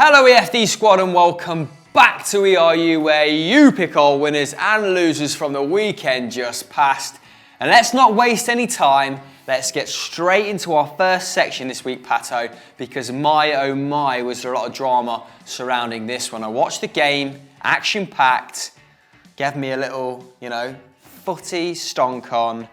Hello EFD squad and welcome back to ERU where you pick our winners and losers from the weekend just past. And let's not waste any time, let's get straight into our first section this week, Pato, because my oh my was there a lot of drama surrounding this one. I watched the game, action-packed, gave me a little, footy stonk on.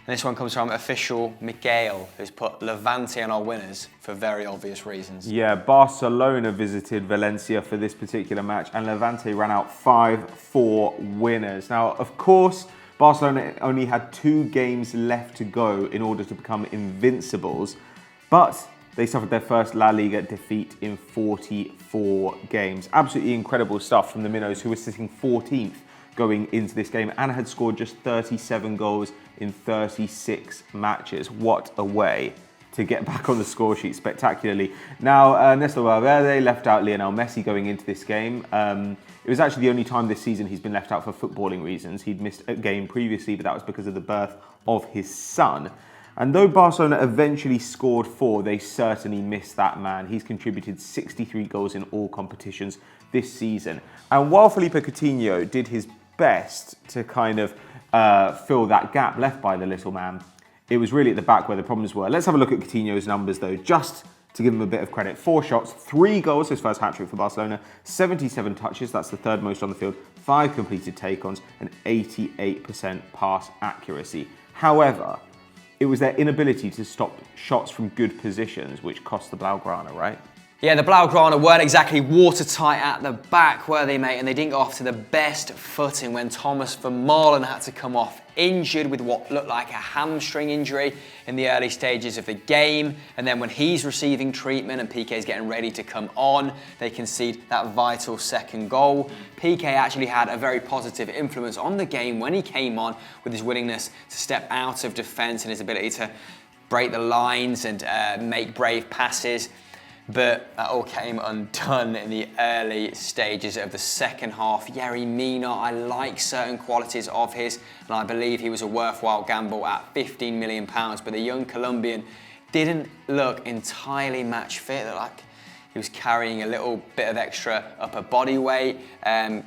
And this one comes from official Miguel, who's put Levante on our winners for very obvious reasons. Yeah, Barcelona visited Valencia for this particular match and Levante ran out 5-4 winners. Now, of course, Barcelona only had 2 games left to go in order to become Invincibles, but they suffered their first La Liga defeat in 44 games. Absolutely incredible stuff from the Minnows, who were sitting 14th going into this game and had scored just 37 goals in 36 matches. What a way to get back on the score sheet spectacularly. Now, Néstor Valverde left out Lionel Messi going into this game. It was actually the only time this season he's been left out for footballing reasons. He'd missed a game previously, but that was because of the birth of his son. And though Barcelona eventually scored 4, they certainly missed that man. He's contributed 63 goals in all competitions this season. And while Felipe Coutinho did his best to kind of fill that gap left by the little man, it was really at the back where the problems were. Let's have a look at Coutinho's numbers though, just to give him a bit of credit. 4 shots, 3 goals, his first hat-trick for Barcelona, 77 touches, that's the 3rd most on the field, 5 completed take-ons, and 88% pass accuracy. However, it was their inability to stop shots from good positions which cost the Blaugrana, right? Yeah, the Blaugrana weren't exactly watertight at the back, were they, mate? And they didn't get off to the best footing when Thomas Vermaelen had to come off injured with what looked like a hamstring injury in the early stages of the game. And then when he's receiving treatment and PK's getting ready to come on, they concede that vital second goal. PK actually had a very positive influence on the game when he came on with his willingness to step out of defence and his ability to break the lines and make brave passes. But that all came undone in the early stages of the second half. Yerry Mina, I like certain qualities of his, and I believe he was a worthwhile gamble at £15 million. But the young Colombian didn't look entirely match fit. Like he was carrying a little bit of extra upper body weight,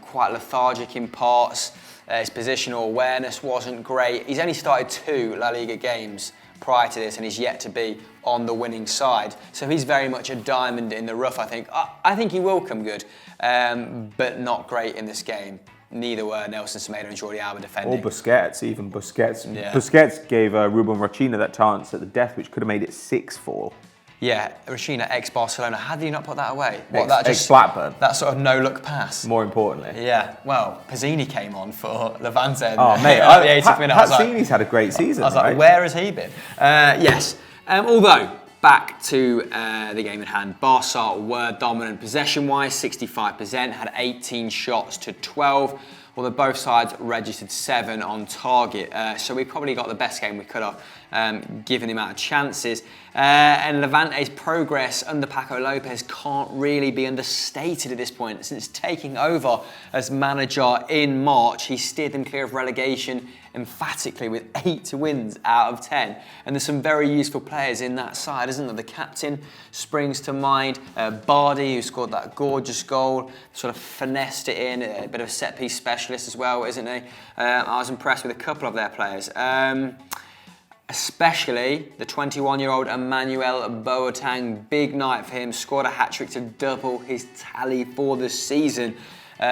quite lethargic in parts. His positional awareness wasn't great. He's only started 2 La Liga games prior to this, and he's yet to be on the winning side. So he's very much a diamond in the rough, I think. I think he will come good, but not great in this game. Neither were Nelson Semedo and Jordi Alba defending. Or Busquets, even Busquets. Yeah. Busquets gave Ruben Rachina that chance at the death, which could have made it 6-4. Yeah, Rachina, ex-Barcelona. How did he not put that away? Ex-Blackburn. That sort of no-look pass. More importantly. Yeah, well, Pizzini came on for Levante at the 80th minute. Pizzini's had a great season, I was like, where has he been? Yes. Although, back to the game at hand, Barca were dominant possession-wise, 65%, had 18 shots to 12, although both sides registered 7 on target. So we probably got the best game we could have, given the amount of chances. And Levante's progress under Paco Lopez can't really be understated at this point. Since taking over as manager in March, he steered them clear of relegation emphatically with 8 wins out of 10. And there's some very useful players in that side, isn't there? The captain springs to mind, Bardi, who scored that gorgeous goal, sort of finessed it in, a bit of a set-piece specialist as well, isn't he? I was impressed with a couple of their players. Especially the 21-year-old Emmanuel Boateng. Big night for him, scored a hat-trick to double his tally for the season.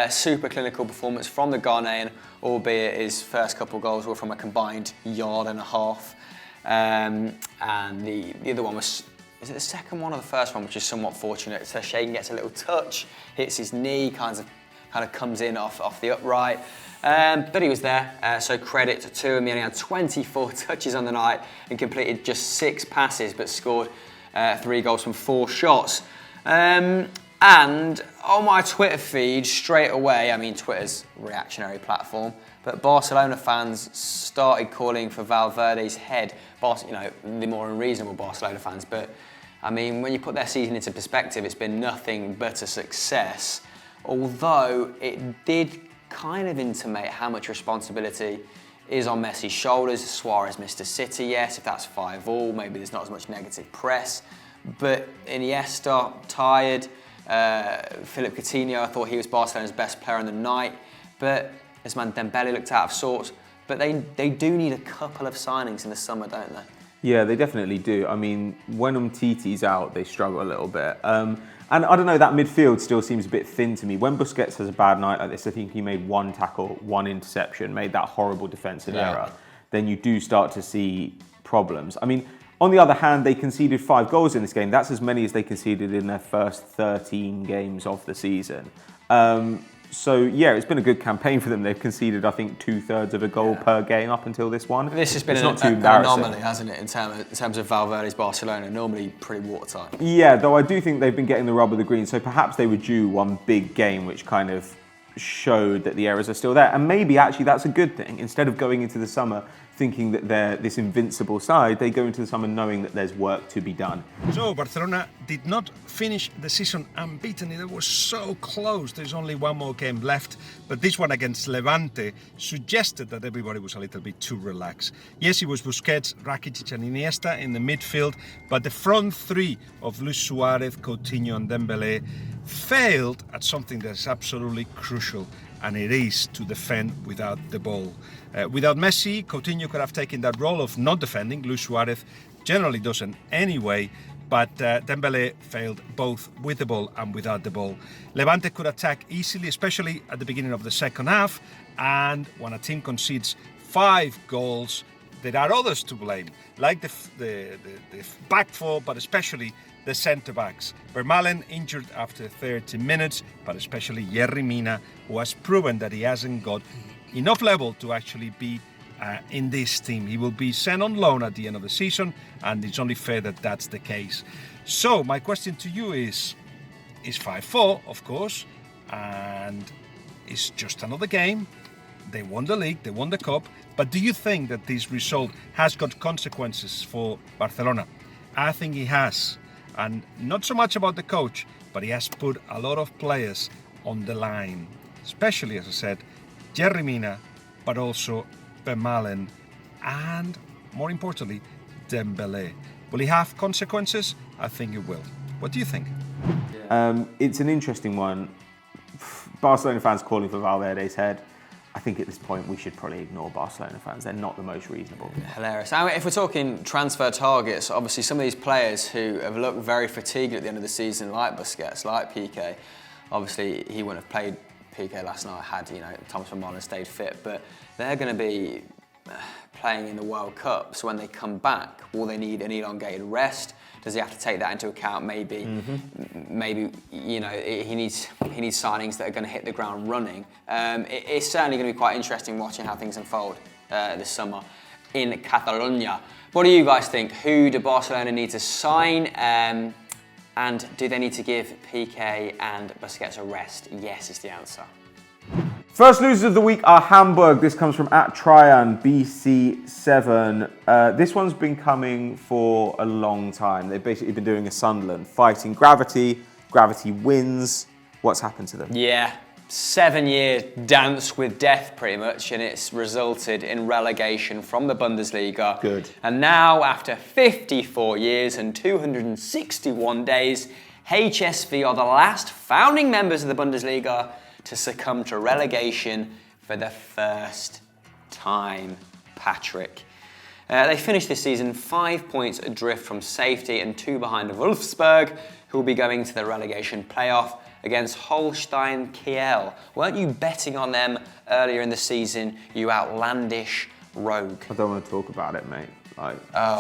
Super clinical performance from the Ghanaian, albeit his first couple goals were from a combined 1.5 yards. And the other one was it the second one or the first one, which is somewhat fortunate. So Shaden gets a little touch, hits his knee, kind of comes in off the upright. But he was there, so credit to him. He only had 24 touches on the night and completed just 6 passes, but scored 3 goals from 4 shots. And on my Twitter feed, straight away, I mean, Twitter's a reactionary platform, but Barcelona fans started calling for Valverde's head. The more unreasonable Barcelona fans. But, I mean, when you put their season into perspective, it's been nothing but a success. Although it did kind of intimate how much responsibility is on Messi's shoulders. Suarez missed a City, yes. If that's 5-5, maybe there's not as much negative press. But Iniesta, tired. Philippe Coutinho, I thought he was Barcelona's best player on the night. But this man Dembele looked out of sorts. But they do need a couple of signings in the summer, don't they? Yeah, they definitely do. I mean, when Umtiti's out, they struggle a little bit. And I don't know, that midfield still seems a bit thin to me. When Busquets has a bad night like this, I think he made one tackle, one interception, made that horrible defensive error, then you do start to see problems. I mean, on the other hand, they conceded 5 goals in this game. That's as many as they conceded in their first 13 games of the season. So, yeah, it's been a good campaign for them. They've conceded, I think, 2/3 of a goal per game up until this one. This has been an anomaly, hasn't it, in terms of Valverde's Barcelona, normally pretty watertight. Yeah, though I do think they've been getting the rub of the green, so perhaps they were due one big game which kind of showed that the errors are still there. And maybe, actually, that's a good thing. Instead of going into the summer thinking that they're this invincible side, they go into the summer knowing that there's work to be done. So Barcelona did not finish the season unbeaten. It was so close. There's only one more game left, but this one against Levante suggested that everybody was a little bit too relaxed. Yes, it was Busquets, Rakitic and Iniesta in the midfield, but the front three of Luis Suarez, Coutinho and Dembele failed at something that's absolutely crucial, and it is to defend without the ball. Without Messi, Coutinho could have taken that role of not defending. Luis Suarez generally doesn't anyway, but Dembele failed both with the ball and without the ball. Levante could attack easily, especially at the beginning of the second half, and when a team concedes 5 goals, there are others to blame, like the back four, but especially the centre-backs. Vermaelen injured after 30 minutes, but especially Yerry Mina, who has proven that he hasn't got enough level to actually be in this team. He will be sent on loan at the end of the season, and it's only fair that that's the case. So my question to you is 5-4, of course, and it's just another game. They won the league, they won the cup, but do you think that this result has got consequences for Barcelona? I think it has, and not so much about the coach, but he has put a lot of players on the line, especially, as I said, Yerry Mina, but also Vermaelen, and more importantly, Dembele. Will he have consequences? I think it will. What do you think? It's an interesting one. Barcelona fans calling for Valverde's head. I think at this point we should probably ignore Barcelona fans. They're not the most reasonable. Hilarious. I mean, if we're talking transfer targets, obviously some of these players who have looked very fatigued at the end of the season, like Busquets, like Piqué, obviously he wouldn't have played Piqué last night had, Thomas Vermaelen stayed fit, but they're going to be playing in the World Cup, so when they come back, will they need an elongated rest? Does he have to take that into account? Maybe he needs signings that are going to hit the ground running. It's certainly going to be quite interesting watching how things unfold this summer in Catalonia. What do you guys think? Who do Barcelona need to sign? And do they need to give Piqué and Busquets a rest? Yes is the answer. First losers of the week are Hamburg. This comes from @TryanBC7. This one's been coming for a long time. They've basically been doing a Sunderland, fighting gravity. Gravity wins. What's happened to them? Yeah, 7-year dance with death pretty much, and it's resulted in relegation from the Bundesliga. Good. And now, after 54 years and 261 days, HSV are the last founding members of the Bundesliga to succumb to relegation for the first time, Patrick. They finished this season 5 points adrift from safety and 2 behind Wolfsburg, who will be going to the relegation playoff against Holstein Kiel. Weren't you betting on them earlier in the season, you outlandish rogue? I don't want to talk about it, mate.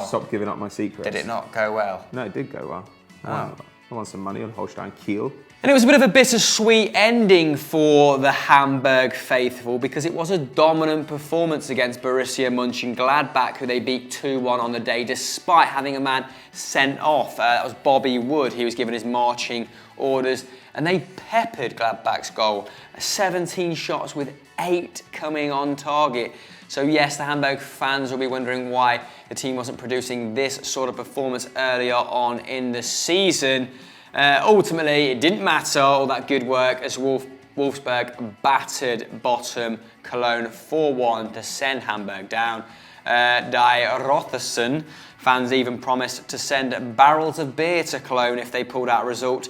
Stop giving up my secrets. Did it not go well? No, it did go well. I want some money on Holstein Kiel. And it was a bit of a bittersweet ending for the Hamburg faithful because it was a dominant performance against Borussia Mönchengladbach, who they beat 2-1 on the day, despite having a man sent off. That was Bobby Wood. He was given his marching orders, and they peppered Gladbach's goal. 17 shots with 8 coming on target. So yes, the Hamburg fans will be wondering why the team wasn't producing this sort of performance earlier on in the season. Ultimately, it didn't matter, all that good work, as Wolfsburg battered bottom Cologne 4-1 to send Hamburg down. Die Rothesen fans even promised to send barrels of beer to Cologne if they pulled out a result.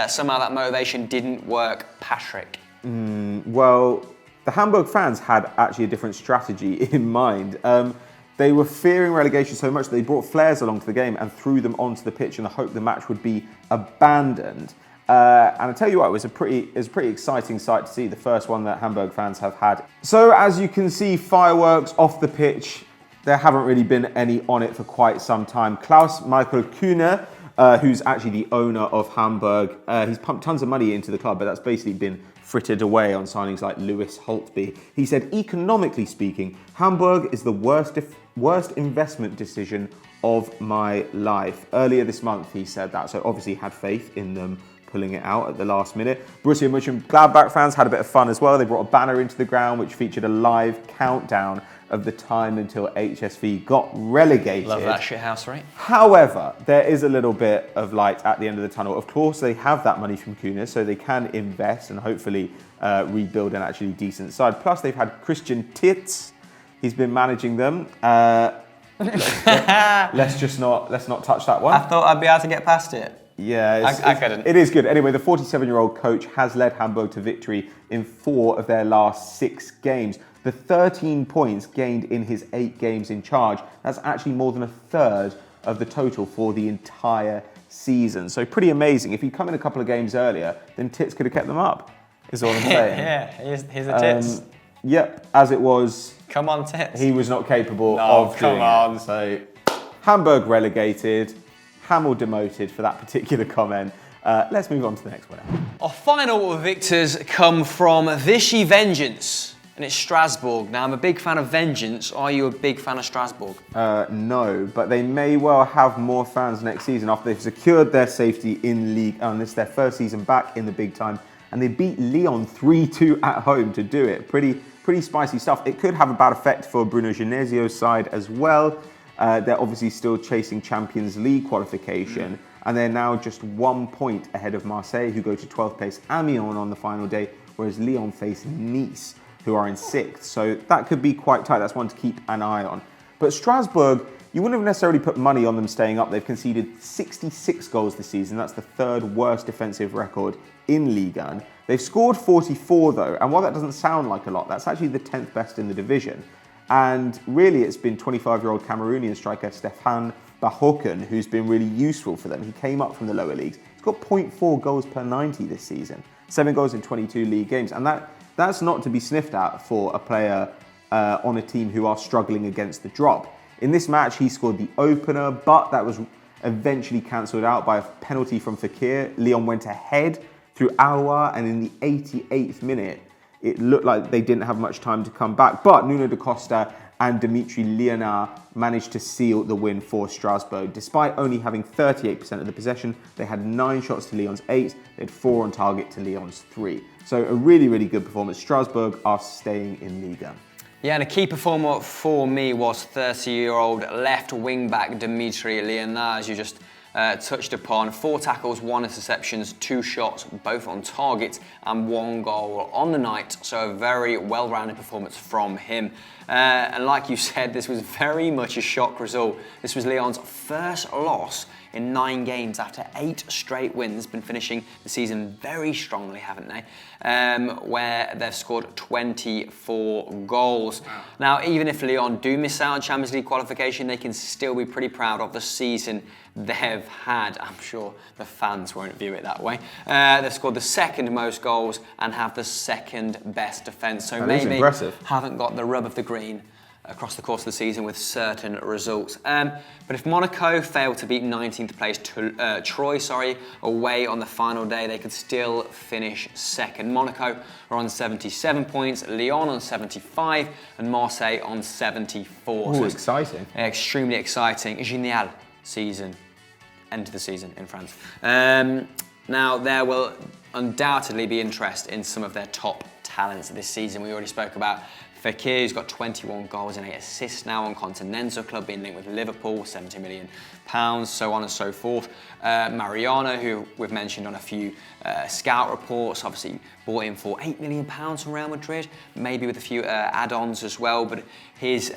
somehow that motivation didn't work. Patrick. Well, the Hamburg fans had actually a different strategy in mind. They were fearing relegation so much that they brought flares along to the game and threw them onto the pitch in the hope the match would be abandoned. And I tell you what, it was a pretty exciting sight to see, the first one that Hamburg fans have had. So as you can see, fireworks off the pitch. There haven't really been any on it for quite some time. Klaus-Michael Kühne, who's actually the owner of Hamburg, he's pumped tons of money into the club, but that's basically been frittered away on signings like Lewis Holtby. He said, economically speaking, Hamburg is the worst investment decision of my life. Earlier this month, he said that, so obviously had faith in them pulling it out at the last minute. Borussia Mönchengladbach fans had a bit of fun as well. They brought a banner into the ground which featured a live countdown of the time until HSV got relegated. Love that shit house, right? However, there is a little bit of light at the end of the tunnel. Of course, they have that money from Kühne, so they can invest and hopefully rebuild an actually decent side. Plus, they've had Christian Titz. He's been managing them. Let's not touch that one. I thought I'd be able to get past it. Yeah, I couldn't. It is good. Anyway, the 47-year-old coach has led Hamburg to victory in 4 of their last 6 games. The 13 points gained in his 8 games in charge, that's actually more than a third of the total for the entire season. So pretty amazing. If he'd come in a couple of games earlier, then Tits could have kept them up, is all I'm saying. Yeah, here's the Tits. Yep, as it was. Come on, Tits. He was not capable of doing it. So Hamburg relegated. Hamel demoted for that particular comment. Let's move on to the next one. Our final victors come from Vichy Vengeance, and it's Strasbourg. Now, I'm a big fan of Vengeance. Are you a big fan of Strasbourg? No, but they may well have more fans next season after they've secured their safety in League. And this is their first season back in the big time, and they beat Lyon 3-2 at home to do it. Pretty spicy stuff. It could have a bad effect for Bruno Genesio's side as well. They're obviously still chasing Champions League qualification, and they're now just 1 point ahead of Marseille, who go to 12th place Amiens on the final day, whereas Lyon face Nice, who are in 6th. So that could be quite tight. That's one to keep an eye on. But Strasbourg, you wouldn't have necessarily put money on them staying up. They've conceded 66 goals this season. That's the 3rd worst defensive record in Ligue 1. They've scored 44 though, and while that doesn't sound like a lot, that's actually the 10th best in the division. And really, it's been 25-year-old Cameroonian striker Stéphane Bahoken who's been really useful for them. He came up from the lower leagues. He's got 0.4 goals per 90 this season, 7 goals in 22 league games. And that's not to be sniffed at for a player on a team who are struggling against the drop. In this match, he scored the opener, but that was eventually cancelled out by a penalty from Fekir. Lyon went ahead through Aouar, and in the 88th minute, it looked like they didn't have much time to come back, but Nuno da Costa and Dimitri Liénard managed to seal the win for Strasbourg. Despite only having 38% of the possession, they had 9 shots to Lyon's 8, they had 4 on target to Lyon's 3. So a really, really good performance. Strasbourg are staying in Liga. Yeah, and a key performer for me was 30-year-old left wing-back Dimitri Liénard, as you just touched upon. 4 tackles, 1 interceptions, 2 shots, both on target, and 1 goal on the night. So a very well-rounded performance from him. And like you said, this was very much a shock result. This was Lyon's first loss in 9 games after 8 straight wins. Been finishing the season very strongly, haven't they? Where they've scored 24 goals. Wow. Now, even if Lyon do miss out on Champions League qualification, they can still be pretty proud of the season they've had. I'm sure the fans won't view it that way. They've scored the 2nd most goals and have the 2nd best defence. So that maybe impressive. Haven't got the rub of the green across the course of the season with certain results. But if Monaco fail to beat 19th place Troyes away on the final day, they could still finish 2nd. Monaco are on 77 points, Lyon on 75, and Marseille on 74. Ooh, so exciting. Extremely exciting. Génial season. End of the season in France. Now, there will undoubtedly be interest in some of their top talents this season. We already spoke about Fekir's got 21 goals and 8 assists now on Continental Club, being linked with Liverpool, £70 million, so on and so forth. Mariano, who we've mentioned on a few scout reports, obviously bought in for £8 million from Real Madrid, maybe with a few add-ons as well, but his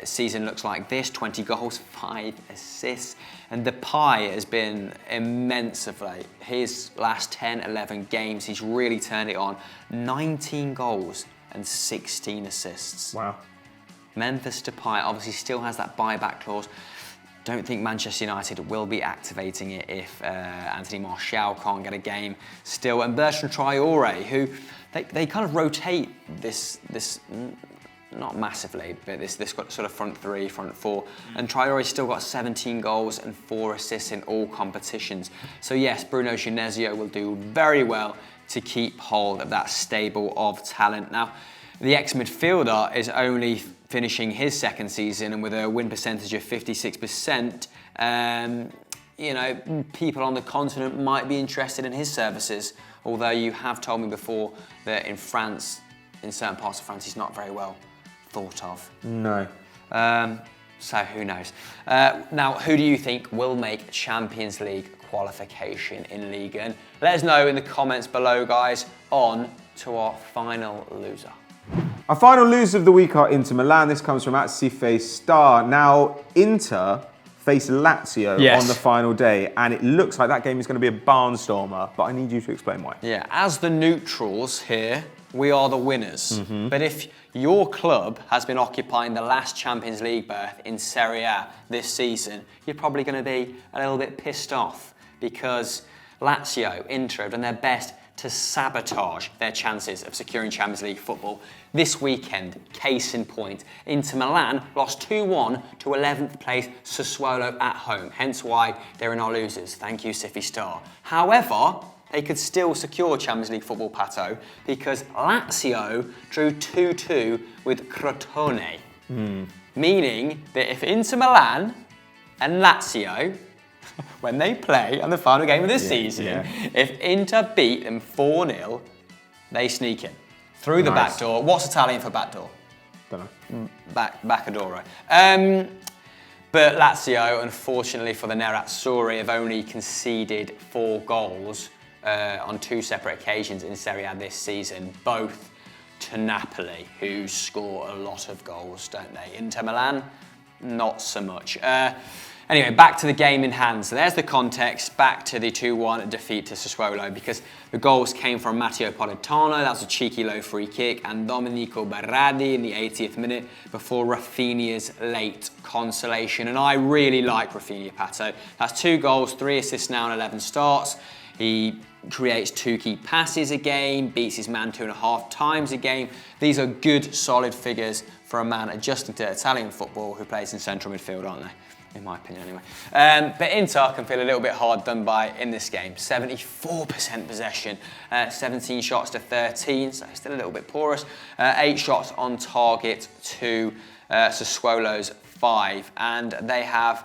season looks like this: 20 goals, 5 assists. And Depay has been immense of late. His last 10, 11 games, he's really turned it on. 19 goals and 16 assists. Wow. Memphis Depay obviously still has that buyback clause. Don't think Manchester United will be activating it if Anthony Martial can't get a game still. And Bertrand Traoré, who they kind of rotate this not massively, but this got sort of front three, front four. And Traoré's still got 17 goals and 4 assists in all competitions. So yes, Bruno Genesio will do very well to keep hold of that stable of talent. Now, the ex-midfielder is only finishing his second season, and with a win percentage of 56%, you know, people on the continent might be interested in his services. Although you have told me before that in France, in certain parts of France, he's not very well thought of. No. So who knows? Now, who do you think will make Champions League qualification in Liga? And let us know in the comments below, guys. On to our final loser. Our final loser of the week are Inter Milan. This comes from @Cife Star. Now, Inter face Lazio on the final day, and it looks like that game is going to be a barnstormer, but I need you to explain why. Yeah, as the neutrals here, we are the winners. But if your club has been occupying the last Champions League berth in Serie A this season, you're probably going to be a little bit pissed off, because Lazio, Inter have done their best to sabotage their chances of securing Champions League football. This weekend, case in point, Inter Milan lost 2-1 to 11th place Sassuolo at home, hence why they're in our losers. Thank you, Cife Star. However, they could still secure Champions League football, Pato, because Lazio drew 2-2 with Crotone. Meaning that if Inter Milan and Lazio, when they play on the final game of the season, if Inter beat them 4-0, they sneak in through the back door. What's Italian for back door? Don't know. Baccadoro. But Lazio, unfortunately for the Nerazzurri, have only conceded 4 goals on 2 separate occasions in Serie A this season, both to Napoli, who score a lot of goals, don't they? Inter Milan, not so much. Anyway, back to the game in hand. So there's the context, back to the 2-1 defeat to Sassuolo, because the goals came from Matteo Politano, that was a cheeky low free kick, and Domenico Berardi in the 80th minute before Rafinha's late consolation. And I really like Rafinha, Pato. That's 2 goals, 3 assists now and 11 starts. He creates 2 key passes a game, beats his man 2.5 times a game. These are good, solid figures for a man adjusting to Italian football who plays in central midfield, aren't they? In my opinion, anyway. But Inter can feel a little bit hard done by in this game. 74% possession, 17 shots to 13, so still a little bit porous. 8 shots on target to Sassuolo's 5, and they have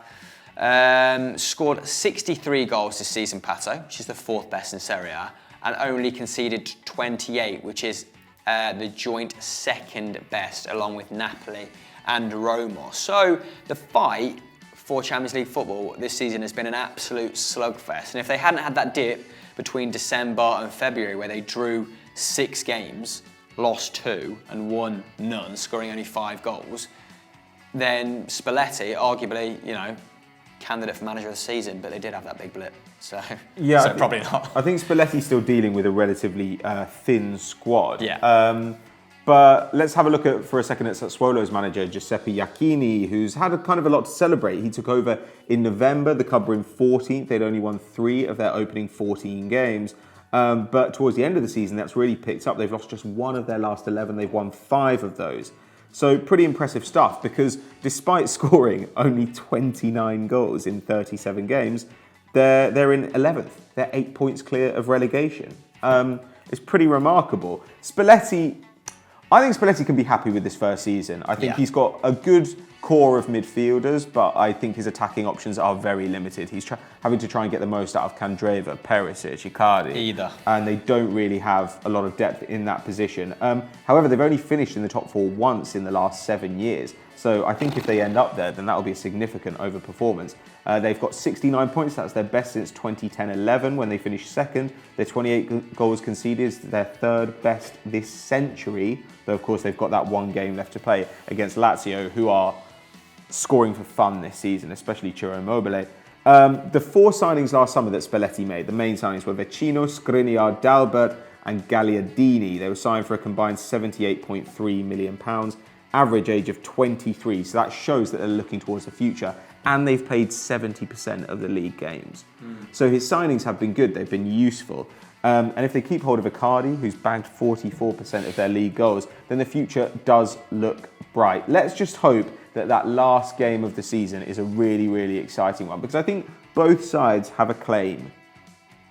scored 63 goals this season, Pato, which is the 4th best in Serie A, and only conceded 28, which is the joint 2nd best, along with Napoli and Roma. So the fight for Champions League football this season has been an absolute slugfest. And if they hadn't had that dip between December and February, where they drew 6 games, lost 2 and won none, scoring only 5 goals, then Spalletti, arguably, you know, candidate for manager of the season, but they did have that big blip. So, yeah, so probably not. I think Spalletti's still dealing with a relatively thin squad. Yeah. But let's have a look at, for a second, at Sassuolo's manager, Giuseppe Iachini, who's had a kind of a lot to celebrate. He took over in November. The club were in 14th. They'd only won 3 of their opening 14 games. But towards the end of the season, that's really picked up. They've lost just 1 of their last 11. They've won 5 of those. So pretty impressive stuff, because despite scoring only 29 goals in 37 games, they're in 11th. They're 8 points clear of relegation. It's pretty remarkable. Spalletti, I think Spalletti can be happy with this first season. I think he's got a good core of midfielders, but I think his attacking options are very limited. He's having to try and get the most out of Candreva, Perisic, Icardi. And they don't really have a lot of depth in that position. However, they've only finished in the top 4 once in the last 7 years. So I think if they end up there, then that'll be a significant overperformance. They've got 69 points. That's their best since 2010-11 when they finished second. Their 28 goals conceded is their third best this century. Though, of course, they've got that one game left to play against Lazio, who are scoring for fun this season, especially Ciro Immobile. The 4 signings last summer that Spalletti made, the main signings were Vecino, Skriniar, Dalbert and Gagliardini. They were signed for a combined £78.3 million, average age of 23. So that shows that they're looking towards the future. And they've played 70% of the league games. So his signings have been good, they've been useful. And if they keep hold of Icardi, who's bagged 44% of their league goals, then the future does look bright. Let's just hope that that last game of the season is a really, really exciting one, because I think both sides have a claim,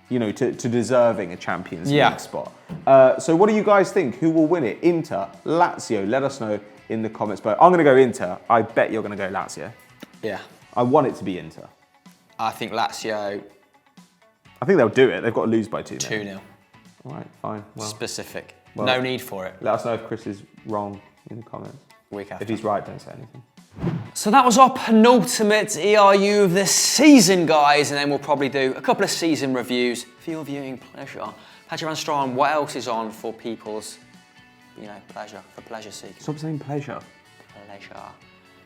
you know, to deserving a Champions League spot. So what do you guys think? Who will win it? Inter, Lazio? Let us know in the comments below. I'm going to go Inter. I bet you're going to go Lazio. Yeah. I want it to be Inter. I think Lazio. I think they'll do it. They've got to lose by 2-0. 2-0. All right, fine. Well, specific. Well, no need for it. let us know if Chris is wrong in the comments. Week after. If he's right, don't say anything. So that was our penultimate ERU of the season, guys, and then we'll probably do a couple of season reviews for your viewing pleasure. Padger and Strawn, what else is on for people's, you know, pleasure, for pleasure seeking? Stop saying pleasure. Pleasure.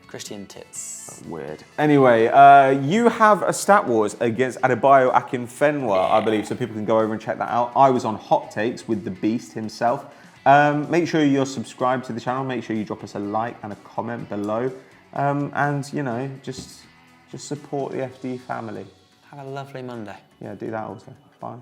Christian tits. Weird. Anyway, you have a Stat Wars against Adebayo Akinfenwa, I believe, so people can go over and check that out. I was on Hot Takes with the Beast himself. Make sure you're subscribed to the channel. Make sure you drop us a like and a comment below. And, you know, just support the FD family. Have a lovely Monday. Yeah, do that also. Bye.